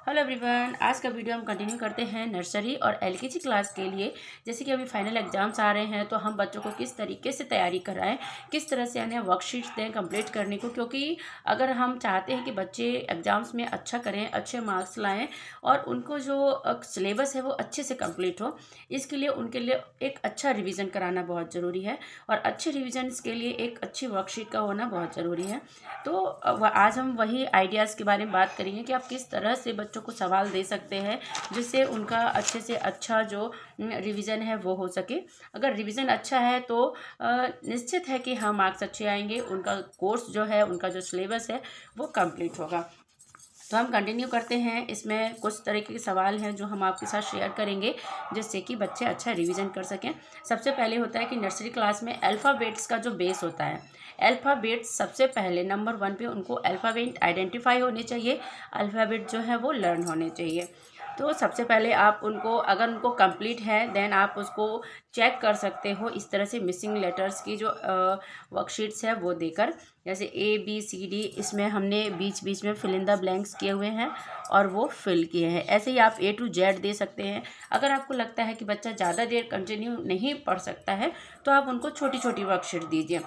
Hello everyone, आज का video हम कंटिन्यू करते हैं नर्सरी और एलकेजी क्लास के लिए। जैसे कि अभी फाइनल एग्जाम्स आ रहे हैं तो हम बच्चों को किस तरीके से तैयारी कराएं, किस तरह से उन्हें वर्कशीट्स दें कंप्लीट करने को, क्योंकि अगर हम चाहते हैं कि बच्चे एग्जाम्स में अच्छा करें, अच्छे मार्क्स लाएं और उनको जो सिलेबस है वो अच्छे से कंप्लीट हो, इसके लिए उनके लिए एक अच्छा रिविज़न कराना बहुत ज़रूरी है और अच्छे रिविजन के लिए एक अच्छी वर्कशीट का होना बहुत ज़रूरी है। तो आज हम वही आइडियाज़ के बारे में बात करेंगे कि आप किस तरह से बच्चों को सवाल दे सकते हैं जिससे उनका अच्छे से अच्छा जो रिवीजन है वो हो सके। अगर रिवीजन अच्छा है तो निश्चित है कि हाँ, मार्क्स अच्छे आएंगे, उनका कोर्स जो है, उनका जो सिलेबस है वो कंप्लीट होगा। तो हम कंटिन्यू करते हैं। इसमें कुछ तरीके के सवाल हैं जो हम आपके साथ शेयर करेंगे जिससे कि बच्चे अच्छा रिवीजन कर सकें। सबसे पहले होता है कि नर्सरी क्लास में अल्फ़ाबेट्स का जो बेस होता है, अल्फ़ाबेट्स सबसे पहले नंबर 1 पे उनको अल्फ़ाबेट आइडेंटिफाई होने चाहिए, अल्फ़ाबेट जो है वो लर्न होने चाहिए। तो सबसे पहले आप उनको, अगर उनको कंप्लीट है देन आप उसको चेक कर सकते हो इस तरह से मिसिंग लेटर्स की जो वर्कशीट्स है वो देकर। जैसे ABCD, इसमें हमने बीच बीच में फिल इन द ब्लैंक्स किए हुए हैं और वो फिल किए हैं। ऐसे ही आप A to Z दे सकते हैं। अगर आपको लगता है कि बच्चा ज़्यादा देर कंटिन्यू नहीं पढ़ सकता है तो आप उनको छोटी छोटी वर्कशीट दीजिए।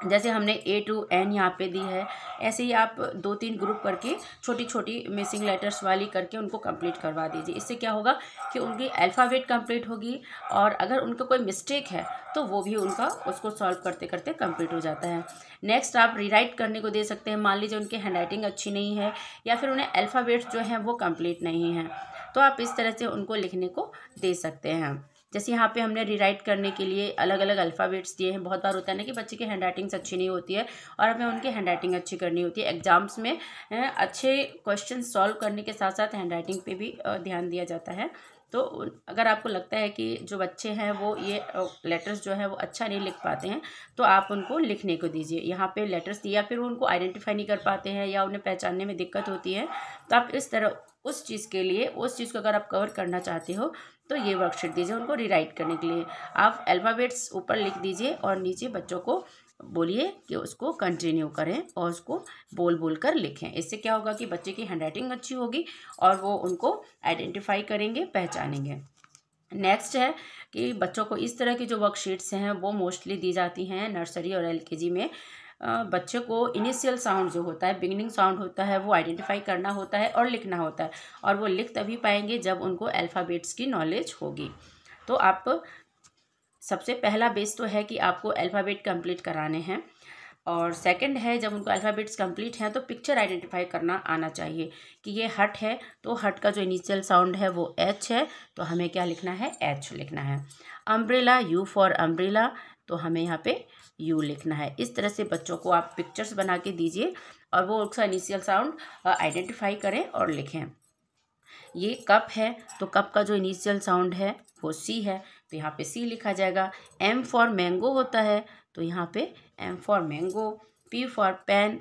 जैसे हमने A to N यहाँ पे दी है, ऐसे ही आप 2-3 ग्रुप करके छोटी छोटी मिसिंग लेटर्स वाली करके उनको कंप्लीट करवा दीजिए। इससे क्या होगा कि उनकी अल्फ़ाबेट कंप्लीट होगी और अगर उनका कोई मिस्टेक है तो वो भी उनका उसको सॉल्व करते करते कंप्लीट हो जाता है। नेक्स्ट आप रीराइट करने को दे सकते हैं। मान लीजिए उनकी हैंडराइटिंग अच्छी नहीं है या फिर उन्हें अल्फ़ाबेट्स जो हैं वो कंप्लीट नहीं है, तो आप इस तरह से उनको लिखने को दे सकते हैं। जैसे यहाँ पे हमने रीराइट करने के लिए अलग अलग अल्फ़ाबेट्स दिए हैं। बहुत बार होता है ना कि बच्चे की हैंडराइटिंग्स अच्छी नहीं होती है और हमें उनकी हैंडराइटिंग अच्छी करनी होती है। एग्जाम्स में अच्छे क्वेश्चन सॉल्व करने के साथ साथ हैंडराइटिंग पे भी ध्यान दिया जाता है। तो अगर आपको लगता है कि जो बच्चे हैं वो ये लेटर्स जो है वो अच्छा नहीं लिख पाते हैं तो आप उनको लिखने को दीजिए। यहाँ पे लेटर्स दिया, फिर उनको आइडेंटिफाई नहीं कर पाते हैं या उन्हें पहचानने में दिक्कत होती है, तो आप इस तरह उस चीज़ के लिए, उस चीज़ को अगर आप कवर करना चाहते हो तो ये वर्कशीट दीजिए उनको रीराइट करने के लिए। आप अल्फ़ाबेट्स ऊपर लिख दीजिए और नीचे बच्चों को बोलिए कि उसको कंटिन्यू करें और उसको बोल बोल कर लिखें। इससे क्या होगा कि बच्चे की हैंडराइटिंग अच्छी होगी और वो उनको आइडेंटिफाई करेंगे, पहचानेंगे। नेक्स्ट है कि बच्चों को इस तरह की जो वर्कशीट्स हैं वो मोस्टली दी जाती हैं नर्सरी और LKG में। बच्चे को इनिशियल साउंड जो होता है, बिगिनिंग साउंड होता है, वो आइडेंटिफाई करना होता है और लिखना होता है, और वो लिख तभी पाएंगे जब उनको अल्फ़ाबेट्स की नॉलेज होगी। तो आप, सबसे पहला बेस तो है कि आपको अल्फ़ाबेट कंप्लीट कराने हैं, और सेकंड है जब उनको अल्फ़ाबेट्स कंप्लीट हैं तो पिक्चर आइडेंटिफाई करना आना चाहिए कि ये हट है तो हट का जो इनिशियल साउंड है वो H है, तो हमें क्या लिखना है, H लिखना है। अम्ब्रेला, U फॉर अम्ब्रेला, तो हमें यहाँ पे U लिखना है। इस तरह से बच्चों को आप पिक्चर्स बना के दीजिए और वो उसका इनिशियल साउंड आइडेंटिफाई करें और लिखें। ये कप है तो कप का जो इनिशियल साउंड है वो C है, तो यहाँ पे C लिखा जाएगा। M फॉर मैंगो होता है तो यहाँ पे M for mango. P for pen,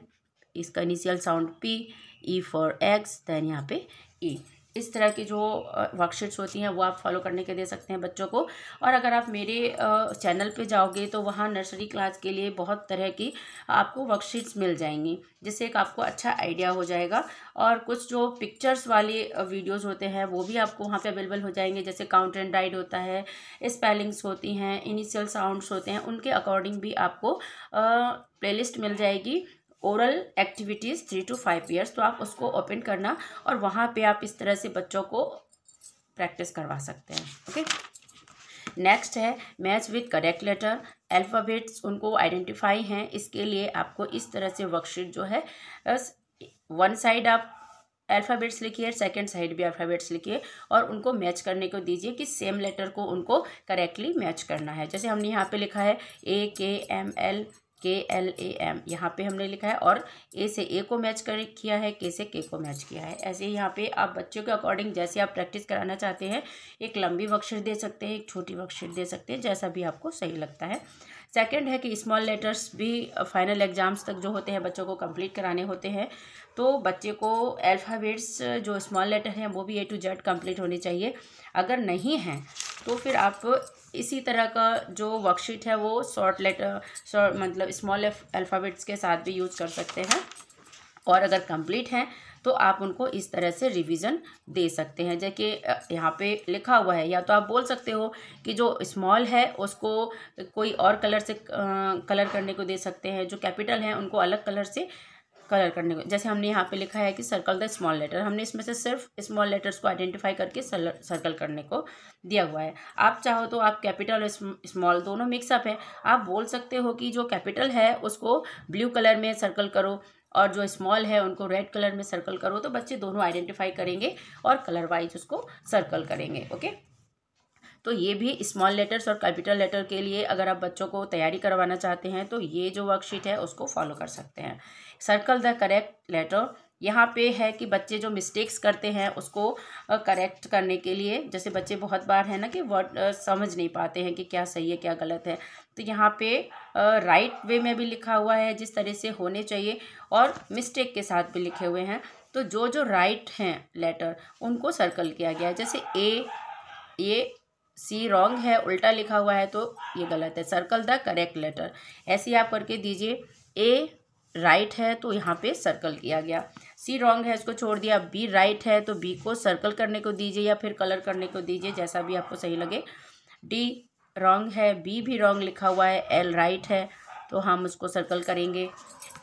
इसका initial sound P। E for eggs, then यहाँ पे E। इस तरह की जो वर्कशीट्स होती हैं वो आप फॉलो करने के दे सकते हैं बच्चों को। और अगर आप मेरे चैनल पे जाओगे तो वहाँ नर्सरी क्लास के लिए बहुत तरह की आपको वर्कशीट्स मिल जाएंगी, जिससे एक आपको अच्छा आइडिया हो जाएगा। और कुछ जो पिक्चर्स वाले वीडियोस होते हैं वो भी आपको वहाँ पे अवेलेबल हो जाएंगे, जैसे काउंट एंड राइड होता है, स्पेलिंग्स होती हैं, इनिशियल साउंड्स होते हैं, उनके अकॉर्डिंग भी आपको प्लेलिस्ट मिल जाएगी। ओरल एक्टिविटीज़ 3 to 5 ईयर्स, तो आप उसको ओपन करना और वहाँ पे आप इस तरह से बच्चों को प्रैक्टिस करवा सकते हैं। ओके, नेक्स्ट है match with correct letter. Alphabets उनको आइडेंटिफाई हैं, इसके लिए आपको इस तरह से वर्कशीट जो है, वन साइड आप अल्फ़ाबेट्स लिखिए, सेकंड साइड भी अल्फ़ाबेट्स लिखिए और उनको मैच करने को दीजिए कि सेम लेटर को उनको करेक्टली मैच करना है। जैसे हमने यहाँ पे लिखा है AKML KLAM, यहाँ पे हमने लिखा है, और A से A को मैच किया है, K से K को मैच किया है। ऐसे ही यहाँ पे आप बच्चों के अकॉर्डिंग जैसे आप प्रैक्टिस कराना चाहते हैं, एक लंबी वर्कशीट दे सकते हैं, एक छोटी वर्कशीट दे सकते हैं, जैसा भी आपको सही लगता है। सेकंड है कि स्मॉल लेटर्स भी फाइनल एग्जाम्स तक जो होते हैं बच्चों को कंप्लीट कराने होते हैं, तो बच्चे को अल्फ़ाबेट्स जो स्मॉल लेटर हैं वो भी A to Z कंप्लीट होनी चाहिए। अगर नहीं हैं तो फिर आप इसी तरह का जो वर्कशीट है वो शॉर्ट मतलब स्मॉल अल्फ़ाबेट्स के साथ भी यूज़ कर सकते हैं। और अगर कंप्लीट हैं तो आप उनको इस तरह से रिवीजन दे सकते हैं। जैसे यहाँ पे लिखा हुआ है, या तो आप बोल सकते हो कि जो स्मॉल है उसको कोई और कलर से कलर करने को दे सकते हैं, जो कैपिटल हैं उनको अलग कलर से कलर करने को। जैसे हमने यहाँ पे लिखा है कि सर्कल द स्मॉल लेटर, हमने इसमें से सिर्फ स्मॉल लेटर्स को आइडेंटिफाई करके सर्कल करने को दिया हुआ है। आप चाहो तो आप कैपिटल और स्मॉल दोनों मिक्सअप है, आप बोल सकते हो कि जो कैपिटल है उसको ब्लू कलर में सर्कल करो और जो स्मॉल है उनको रेड कलर में सर्कल करो, तो बच्चे दोनों आइडेंटिफाई करेंगे और कलर वाइज उसको सर्कल करेंगे। ओके, तो ये भी स्मॉल लेटर्स और कैपिटल लेटर के लिए अगर आप बच्चों को तैयारी करवाना चाहते हैं तो ये जो वर्कशीट है उसको फॉलो कर सकते हैं। सर्कल द करेक्ट लेटर, यहाँ पे है कि बच्चे जो मिस्टेक्स करते हैं उसको करेक्ट करने के लिए, जैसे बच्चे बहुत बार है ना कि वर्ड समझ नहीं पाते हैं कि क्या सही है क्या गलत है, तो यहाँ पे राइट वे में भी लिखा हुआ है जिस तरह से होने चाहिए और मिस्टेक के साथ भी लिखे हुए हैं। तो जो जो राइट हैं लेटर उनको सर्कल किया गया है। जैसे ये सी रॉन्ग है, उल्टा लिखा हुआ है तो ये गलत है, सर्कल द करेक्ट लेटर। ऐसे ही आप करके दीजिए। ए राइट है तो यहाँ पे सर्कल किया गया, सी रॉन्ग है इसको छोड़ दिया, बी राइट है तो बी को सर्कल करने को दीजिए या फिर कलर करने को दीजिए, जैसा भी आपको सही लगे। डी रॉन्ग है, बी भी रॉन्ग लिखा हुआ है, एल राइट है तो हम उसको सर्कल करेंगे।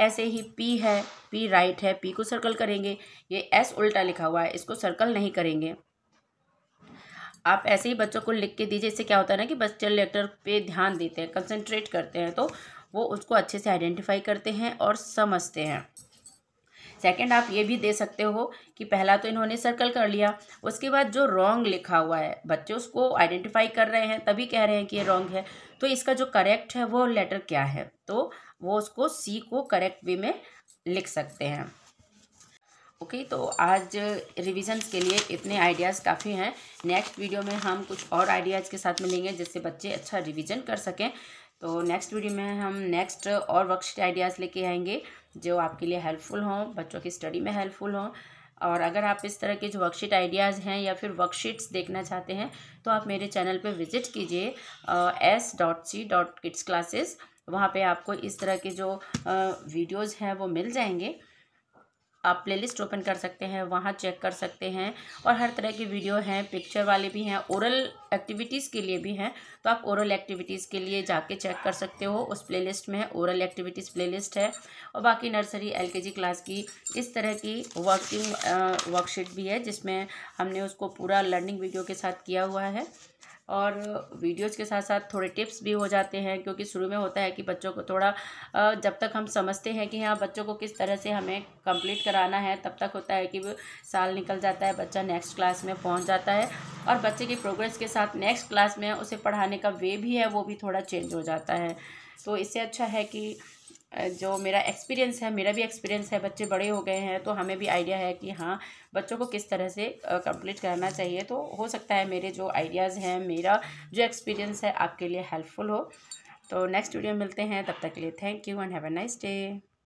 ऐसे ही पी है, पी राइट है, पी को सर्कल करेंगे। ये एस उल्टा लिखा हुआ है, इसको सर्कल नहीं करेंगे। आप ऐसे ही बच्चों को लिख के दीजिए। इससे क्या होता है ना कि बच्चे लेटर पे ध्यान देते हैं, कंसंट्रेट करते हैं, तो वो उसको अच्छे से आइडेंटिफाई करते हैं और समझते हैं। सेकंड, आप ये भी दे सकते हो कि पहला तो इन्होंने सर्कल कर लिया, उसके बाद जो रॉन्ग लिखा हुआ है बच्चे उसको आइडेंटिफाई कर रहे हैं तभी कह रहे हैं कि ये रॉन्ग है, तो इसका जो करेक्ट है वो लेटर क्या है, तो वो उसको सी को करेक्ट वे में लिख सकते हैं। ओके, तो आज रिविजन्स के लिए इतने आइडियाज़ काफ़ी हैं। नेक्स्ट वीडियो में हम कुछ और आइडियाज़ के साथ मिलेंगे जिससे बच्चे अच्छा रिवीजन कर सकें। तो नेक्स्ट वीडियो में हम नेक्स्ट और वर्कशीट आइडियाज़ लेके आएंगे जो आपके लिए हेल्पफुल हों, बच्चों की स्टडी में हेल्पफुल हों। और अगर आप इस तरह के जो वर्कशीट आइडियाज़ हैं या फिर वर्कशीट्स देखना चाहते हैं तो आप मेरे चैनल पर विज़िट कीजिए s.c.kidsclasses। वहाँ पे आपको इस तरह के जो वीडियोज़ हैं वो मिल जाएंगे। आप प्लेलिस्ट ओपन कर सकते हैं, वहाँ चेक कर सकते हैं और हर तरह की वीडियो हैं, पिक्चर वाले भी हैं, ओरल एक्टिविटीज़ के लिए भी हैं। तो आप ओरल एक्टिविटीज़ के लिए जाके चेक कर सकते हो, उस प्लेलिस्ट में ओरल एक्टिविटीज़ प्लेलिस्ट है। और बाकी नर्सरी LKG क्लास की इस तरह की वर्कशीट भी है जिसमें हमने उसको पूरा लर्निंग वीडियो के साथ किया हुआ है और वीडियोज़ के साथ साथ थोड़े टिप्स भी हो जाते हैं, क्योंकि शुरू में होता है कि बच्चों को थोड़ा जब तक हम समझते हैं कि हाँ बच्चों को किस तरह से हमें कंप्लीट कराना है, तब तक होता है कि वो साल निकल जाता है, बच्चा नेक्स्ट क्लास में पहुंच जाता है और बच्चे की प्रोग्रेस के साथ नेक्स्ट क्लास में उसे पढ़ाने का वे भी है वो भी थोड़ा चेंज हो जाता है। तो इससे अच्छा है कि जो मेरा एक्सपीरियंस है, मेरा भी एक्सपीरियंस है, बच्चे बड़े हो गए हैं तो हमें भी आइडिया है कि हाँ बच्चों को किस तरह से कंप्लीट करना चाहिए। तो हो सकता है मेरे जो आइडियाज़ हैं, मेरा जो एक्सपीरियंस है आपके लिए हेल्पफुल हो। तो नेक्स्ट वीडियो में मिलते हैं, तब तक के लिए thank you and have a nice day.